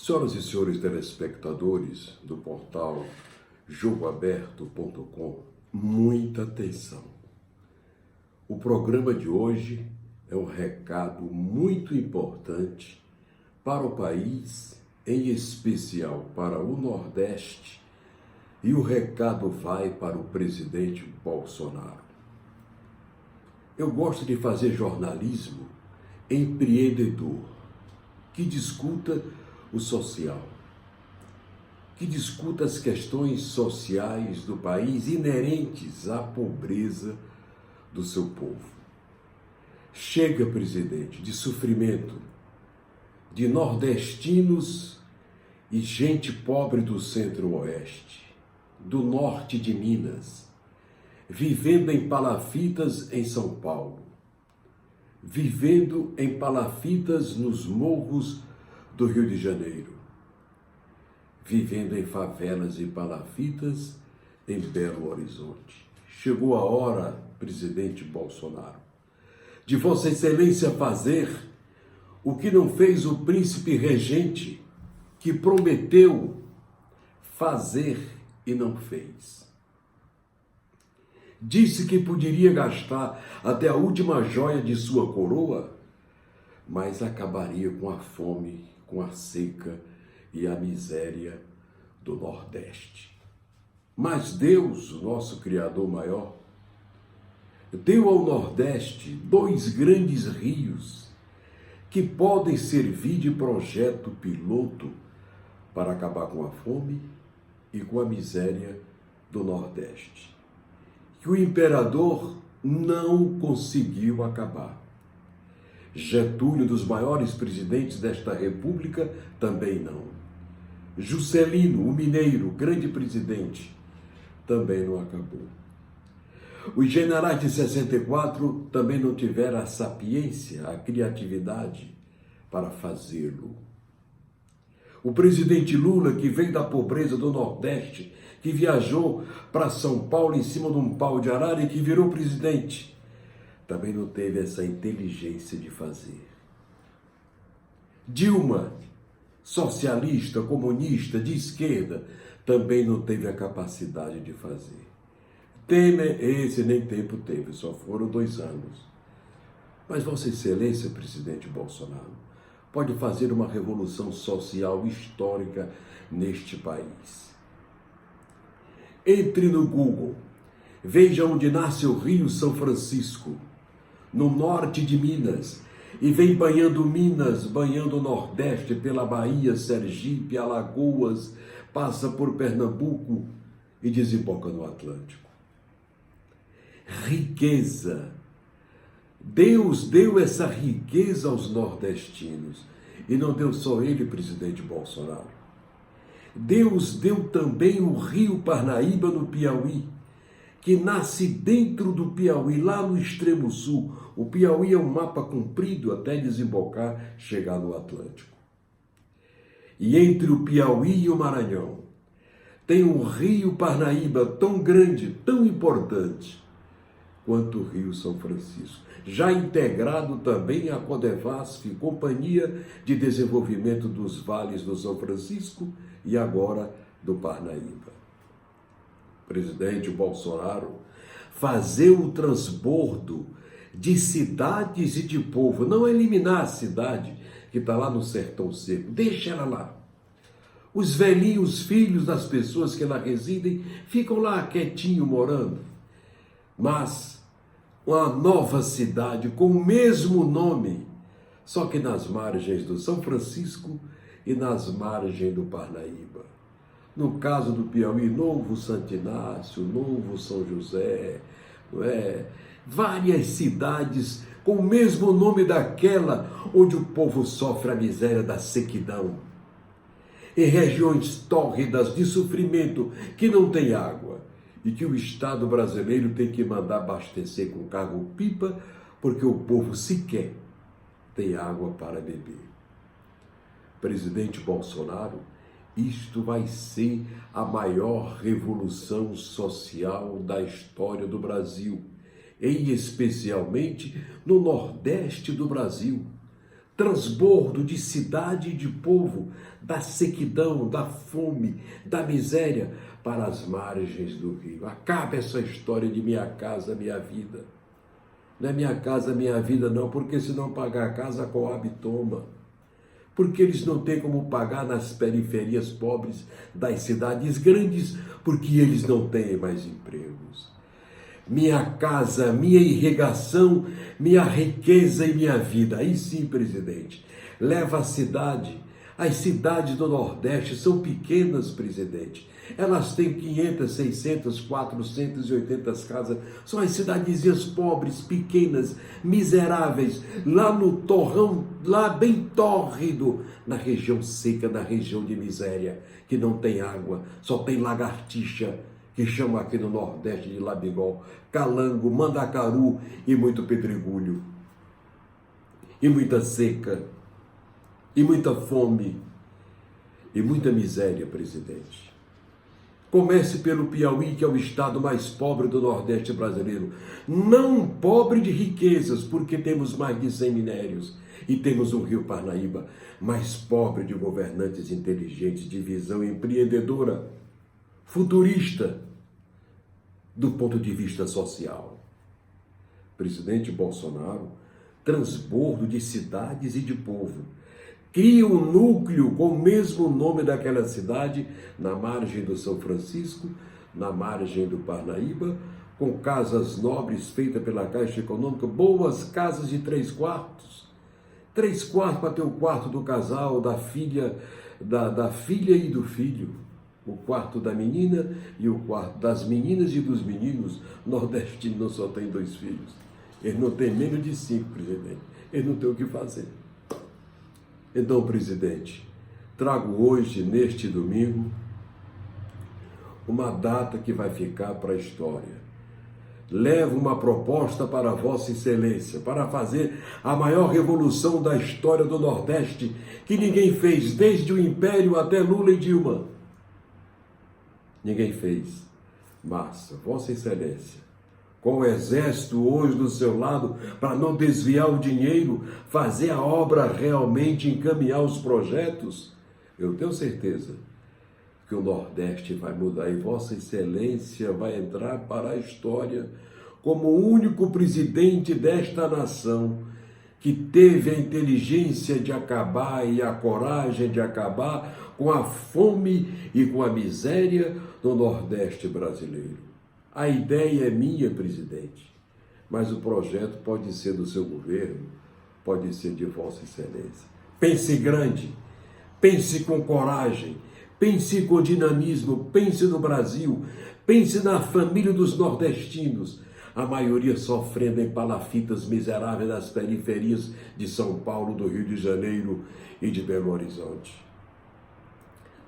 Senhoras e senhores telespectadores do portal jogoaberto.com, muita atenção. O programa de hoje é um recado muito importante para o país, em especial para o Nordeste, e o recado vai para o presidente Bolsonaro. Eu gosto de fazer jornalismo empreendedor, que discuta o social, que discuta as questões sociais do país inerentes à pobreza do seu povo. Chega, presidente, de sofrimento de nordestinos e gente pobre do centro-oeste, do norte de Minas, vivendo em palafitas em São Paulo, vivendo em palafitas nos morros do Rio de Janeiro, vivendo em favelas e palafitas em Belo Horizonte. Chegou a hora, presidente Bolsonaro, de Vossa Excelência fazer o que não fez o príncipe regente, que prometeu fazer e não fez. Disse que poderia gastar até a última joia de sua coroa, mas acabaria com a fome, com a seca e a miséria do Nordeste. Mas Deus, nosso Criador maior, deu ao Nordeste dois grandes rios que podem servir de projeto piloto para acabar com a fome e com a miséria do Nordeste, que o imperador não conseguiu acabar. Getúlio, dos maiores presidentes desta república, também não. Juscelino, o mineiro, grande presidente, também não acabou. Os generais de 64 também não tiveram a sapiência, a criatividade para fazê-lo. O presidente Lula, que veio da pobreza do Nordeste, que viajou para São Paulo em cima de um pau de arara e que virou presidente, também não teve essa inteligência de fazer. Dilma, socialista, comunista, de esquerda, também não teve a capacidade de fazer. Temer, esse nem tempo teve, só foram 2 anos. Mas Vossa Excelência, presidente Bolsonaro, pode fazer uma revolução social histórica neste país. Entre no Google, veja onde nasce o Rio São Francisco, no norte de Minas, e vem banhando Minas, banhando o Nordeste pela Bahia, Sergipe, Alagoas, passa por Pernambuco e desemboca no Atlântico. Riqueza. Deus deu essa riqueza aos nordestinos, e não deu só ele, presidente Bolsonaro. Deus deu também o Rio Parnaíba no Piauí, que nasce dentro do Piauí, lá no extremo sul. O Piauí é um mapa comprido até desembocar, chegar no Atlântico. E entre o Piauí e o Maranhão, tem um Rio Parnaíba tão grande, tão importante, quanto o Rio São Francisco, já integrado também à Codevasf, Companhia de Desenvolvimento dos Vales do São Francisco e agora do Parnaíba. Presidente Bolsonaro, fazer o transbordo de cidades e de povo, não eliminar a cidade que está lá no sertão seco, deixa ela lá. Os velhinhos, filhos das pessoas que lá residem, ficam lá quietinho morando. Mas uma nova cidade com o mesmo nome, só que nas margens do São Francisco e nas margens do Parnaíba. No caso do Piauí, Novo Santo Inácio, Novo São José, várias cidades com o mesmo nome daquela onde o povo sofre a miséria da sequidão. Em regiões tórridas de sofrimento que não tem água e que o Estado brasileiro tem que mandar abastecer com carro-pipa porque o povo sequer tem água para beber. Presidente Bolsonaro, isto vai ser a maior revolução social da história do Brasil, e especialmente no Nordeste do Brasil. transbordo de cidade e de povo, da sequidão, da fome, da miséria, para as margens do rio. Acaba essa história de minha casa, minha vida. Não é minha casa, minha vida não, porque se não pagar a casa, a Coab toma. Porque eles não têm como pagar nas periferias pobres das cidades grandes, porque eles não têm mais empregos. Minha casa, minha irrigação, minha riqueza e minha vida. Aí sim, presidente, leva a cidade. As cidades do Nordeste são pequenas, presidente. Elas têm 500, 600, 480 casas. São as cidadezinhas pobres, pequenas, miseráveis, lá no torrão, lá bem tórrido, na região seca, na região de miséria, que não tem água, só tem lagartixa, que chamam aqui no Nordeste de labigol, calango, mandacaru e muito pedregulho. E muita seca, e muita fome, e muita miséria, presidente. Comece pelo Piauí, que é o estado mais pobre do Nordeste brasileiro. Não pobre de riquezas, porque temos mais de 100 minérios e temos o Rio Parnaíba, mas pobre de governantes inteligentes, de visão empreendedora, futurista, do ponto de vista social. Presidente Bolsonaro, transbordo de cidades e de povo. Cria um núcleo com o mesmo nome daquela cidade, na margem do São Francisco, na margem do Parnaíba, com casas nobres feitas pela Caixa Econômica, boas casas de 3 quartos. 3 quartos para ter o quarto do casal, da filha e do filho. O quarto da menina e o quarto das meninas e dos meninos. O nordestino não só tem 2 filhos. Ele não tem menos de 5, presidente. Ele não tem o que fazer. Então, presidente, trago hoje, neste domingo, uma data que vai ficar para a história. Levo uma proposta para Vossa Excelência, para fazer a maior revolução da história do Nordeste, que ninguém fez, desde o Império até Lula e Dilma. Ninguém fez. Mas, Vossa Excelência, com o exército hoje do seu lado, para não desviar o dinheiro, fazer a obra realmente, encaminhar os projetos, eu tenho certeza que o Nordeste vai mudar e Vossa Excelência vai entrar para a história como o único presidente desta nação que teve a inteligência de acabar e a coragem de acabar com a fome e com a miséria no Nordeste brasileiro. A ideia é minha, presidente, mas o projeto pode ser do seu governo, pode ser de Vossa Excelência. Pense grande, pense com coragem, pense com dinamismo, pense no Brasil, pense na família dos nordestinos, a maioria sofrendo em palafitas miseráveis das periferias de São Paulo, do Rio de Janeiro e de Belo Horizonte.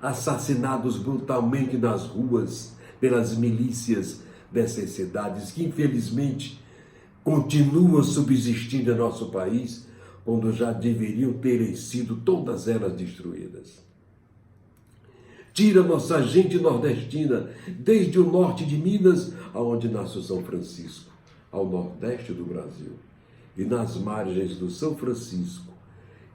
Assassinados brutalmente nas ruas pelas milícias dessas cidades, que infelizmente continuam subsistindo em nosso país, quando já deveriam terem sido todas elas destruídas. Tira nossa gente nordestina, desde o norte de Minas, aonde nasce o São Francisco, ao nordeste do Brasil, e nas margens do São Francisco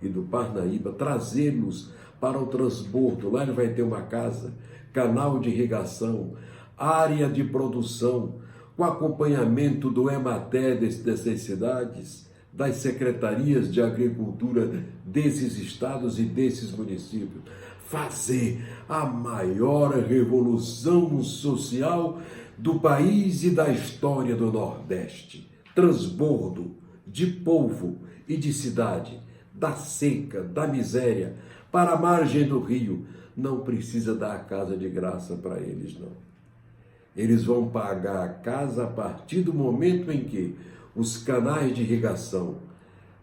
e do Parnaíba, trazê-los para o transbordo. Lá ele vai ter uma casa, canal de irrigação, área de produção, com acompanhamento do EMATER dessas cidades, das secretarias de agricultura desses estados e desses municípios. Fazer a maior revolução social do país e da história do Nordeste. Transbordo de povo e de cidade, da seca, da miséria, para a margem do rio. Não precisa dar a casa de graça para eles, não. Eles vão pagar a casa a partir do momento em que os canais de irrigação,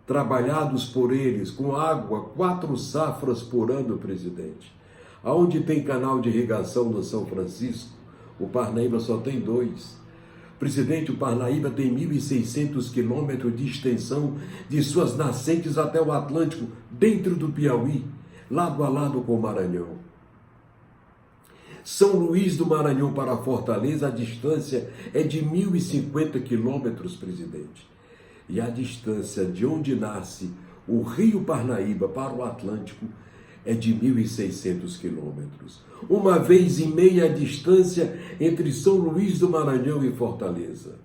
trabalhados por eles com água, 4 safras por ano, presidente. Aonde tem canal de irrigação no São Francisco, o Parnaíba só tem 2. Presidente, o Parnaíba tem 1.600 quilômetros de extensão de suas nascentes até o Atlântico, dentro do Piauí, lado a lado com o Maranhão. São Luís do Maranhão para Fortaleza, a distância é de 1.050 quilômetros, presidente. E a distância de onde nasce O Rio Parnaíba para o Atlântico é de 1.600 quilômetros, 1,5 a distância entre São Luís do Maranhão e Fortaleza.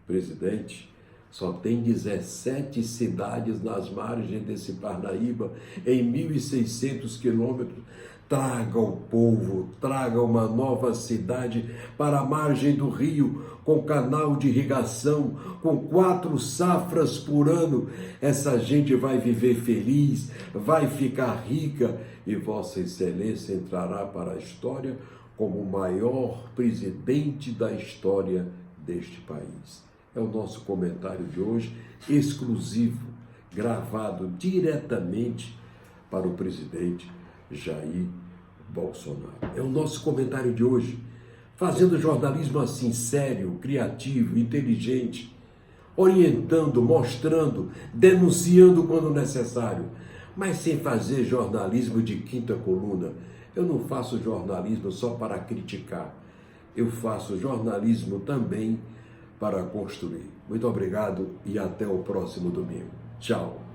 Presidente, só tem 17 cidades nas margens desse Parnaíba, em 1.600 quilômetros. Traga o povo, traga uma nova cidade para a margem do rio, com canal de irrigação, com 4 safras por ano. Essa gente vai viver feliz, vai ficar rica e Vossa Excelência entrará para a história como o maior presidente da história deste país. É o nosso comentário de hoje, exclusivo, gravado diretamente para o presidente Jair Bolsonaro. É o nosso comentário de hoje, fazendo jornalismo assim, sério, criativo, inteligente, orientando, mostrando, denunciando quando necessário, mas sem fazer jornalismo de quinta coluna. Eu não faço jornalismo só para criticar, eu faço jornalismo também para construir. Muito obrigado e até o próximo domingo. Tchau.